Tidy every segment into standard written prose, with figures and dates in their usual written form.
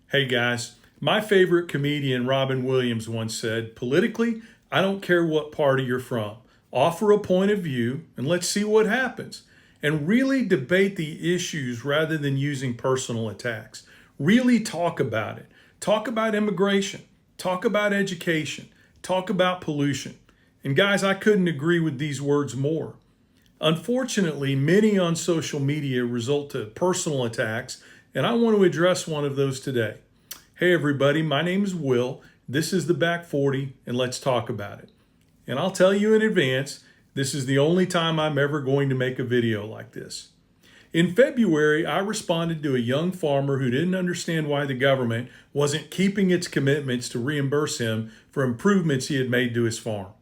Hey guys, my favorite comedian Robin Williams once said, politically, I don't care what party you're from. Offer a point of view and let's see what happens. And really debate the issues rather than using personal attacks. Really talk about it. Talk about immigration. Talk about education. Talk about pollution. And guys, I couldn't agree with these words more. Unfortunately, many on social media result to personal attacks, and I want to address one of those today. Hey everybody, my name is Will. This is the Back 40, and let's talk about it. And I'll tell you in advance, this is the only time I'm ever going to make a video like this. In February, I responded to a young farmer who didn't understand why the government wasn't keeping its commitments to reimburse him for improvements he had made to his farm.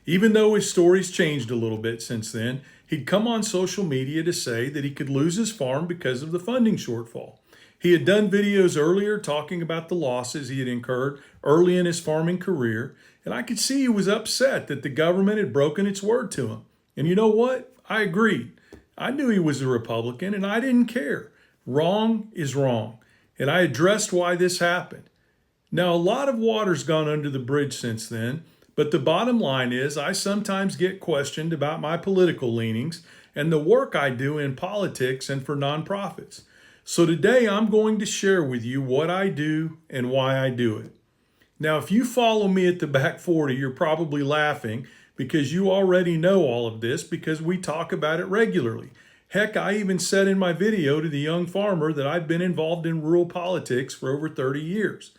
Even though his story's changed a little bit since then, he'd come on social media to say that he could lose his farm because of the funding shortfall. He had done videos earlier talking about the losses he had incurred early in his farming career, and I could see he was upset that the government had broken its word to him. And you know what? I agreed. I knew he was a Republican, and I didn't care. Wrong is wrong. And I addressed why this happened. Now, a lot of water's gone under the bridge since then, but the bottom line is I sometimes get questioned about my political leanings and the work I do in politics and for nonprofits. So today I'm going to share with you what I do and why I do it. Now, if you follow me at the Back 40, you're probably laughing because you already know all of this because we talk about it regularly. Heck, I even said in my video to the young farmer that I've been involved in rural politics for over 30 years.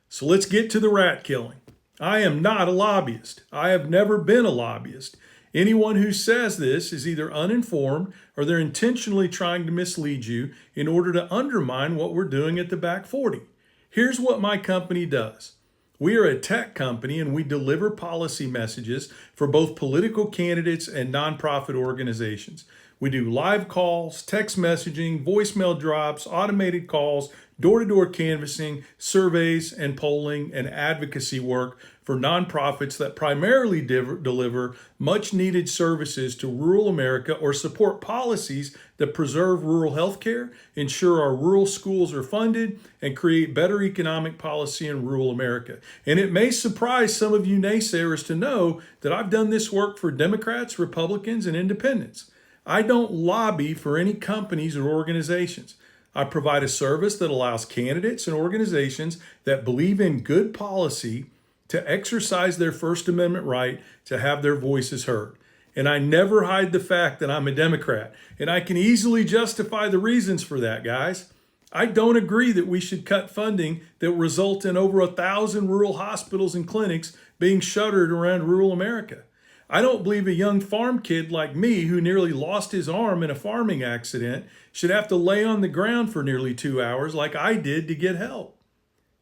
So let's get to the rat killing. I am not a lobbyist. I have never been a lobbyist. Anyone who says this is either uninformed or they're intentionally trying to mislead you in order to undermine what we're doing at the Back 40. Here's what my company does. We are a tech company and we deliver policy messages for both political candidates and nonprofit organizations. We do live calls, text messaging, voicemail drops, automated calls, door-to-door canvassing, surveys, and polling and advocacy work for nonprofits that primarily deliver much-needed services to rural America or support policies that preserve rural health care, ensure our rural schools are funded, and create better economic policy in rural America. And it may surprise some of you naysayers to know that I've done this work for Democrats, Republicans, and independents. I don't lobby for any companies or organizations. I provide a service that allows candidates and organizations that believe in good policy to exercise their First Amendment right to have their voices heard. And I never hide the fact that I'm a Democrat. And I can easily justify the reasons for that, guys. I don't agree that we should cut funding that will result in over 1,000 rural hospitals and clinics being shuttered around rural America. I don't believe a young farm kid like me who nearly lost his arm in a farming accident should have to lay on the ground for nearly 2 hours like I did to get help.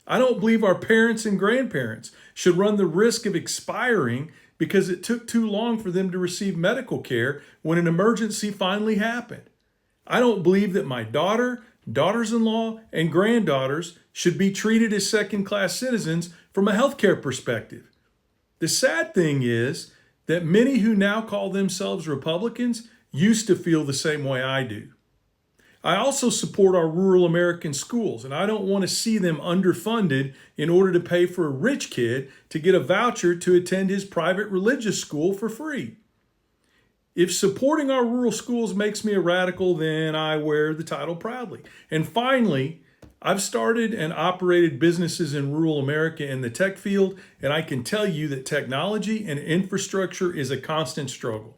I don't believe our parents and grandparents should run the risk of expiring because it took too long for them to receive medical care when an emergency finally happened. I don't believe that my daughter, daughters-in-law, and granddaughters should be treated as second-class citizens from a healthcare perspective. The sad thing is that many who now call themselves Republicans used to feel the same way I do. I also support our rural American schools, and I don't want to see them underfunded in order to pay for a rich kid to get a voucher to attend his private religious school for free. If supporting our rural schools makes me a radical, then I wear the title proudly. And finally, I've started and operated businesses in rural America in the tech field, and I can tell you that technology and infrastructure is a constant struggle.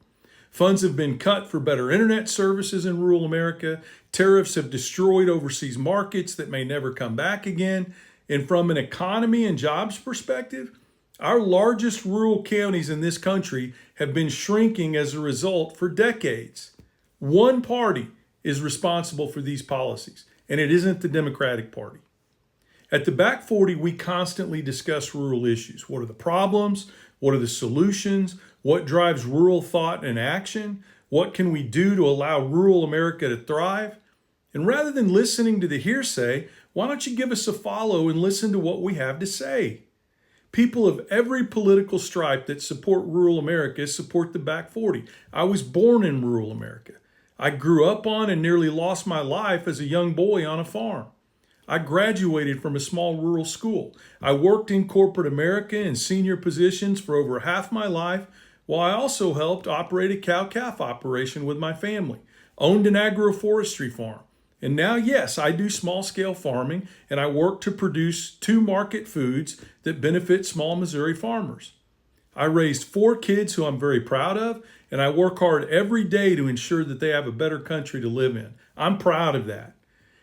Funds have been cut for better internet services in rural America. Tariffs have destroyed overseas markets that may never come back again. And from an economy and jobs perspective, our largest rural counties in this country have been shrinking as a result for decades. One party is responsible for these policies, and it isn't the Democratic Party. At the Back 40, we constantly discuss rural issues. What are the problems? What are the solutions? What drives rural thought and action? What can we do to allow rural America to thrive? And rather than listening to the hearsay, why don't you give us a follow and listen to what we have to say? People of every political stripe that support rural America support the Back 40. I was born in rural America. I grew up on and nearly lost my life as a young boy on a farm. I graduated from a small rural school. I worked in corporate America in senior positions for over half my life, while I also helped operate a cow-calf operation with my family, owned an agroforestry farm. And now, yes, I do small-scale farming, and I work to produce 2 market foods that benefit small Missouri farmers. I raised 4 kids who I'm very proud of, and I work hard every day to ensure that they have a better country to live in. I'm proud of that.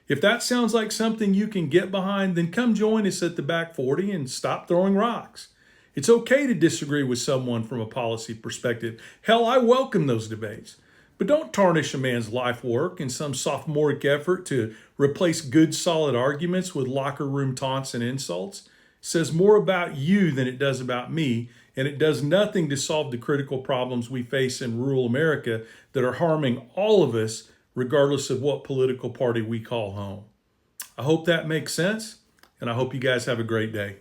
If that sounds like something you can get behind, then come join us at the Back 40 and stop throwing rocks. It's okay to disagree with someone from a policy perspective. Hell, I welcome those debates. But don't tarnish a man's life work in some sophomoric effort to replace good, solid arguments with locker room taunts and insults. It says more about you than it does about me, and it does nothing to solve the critical problems we face in rural America that are harming all of us, regardless of what political party we call home. I hope that makes sense, and I hope you guys have a great day.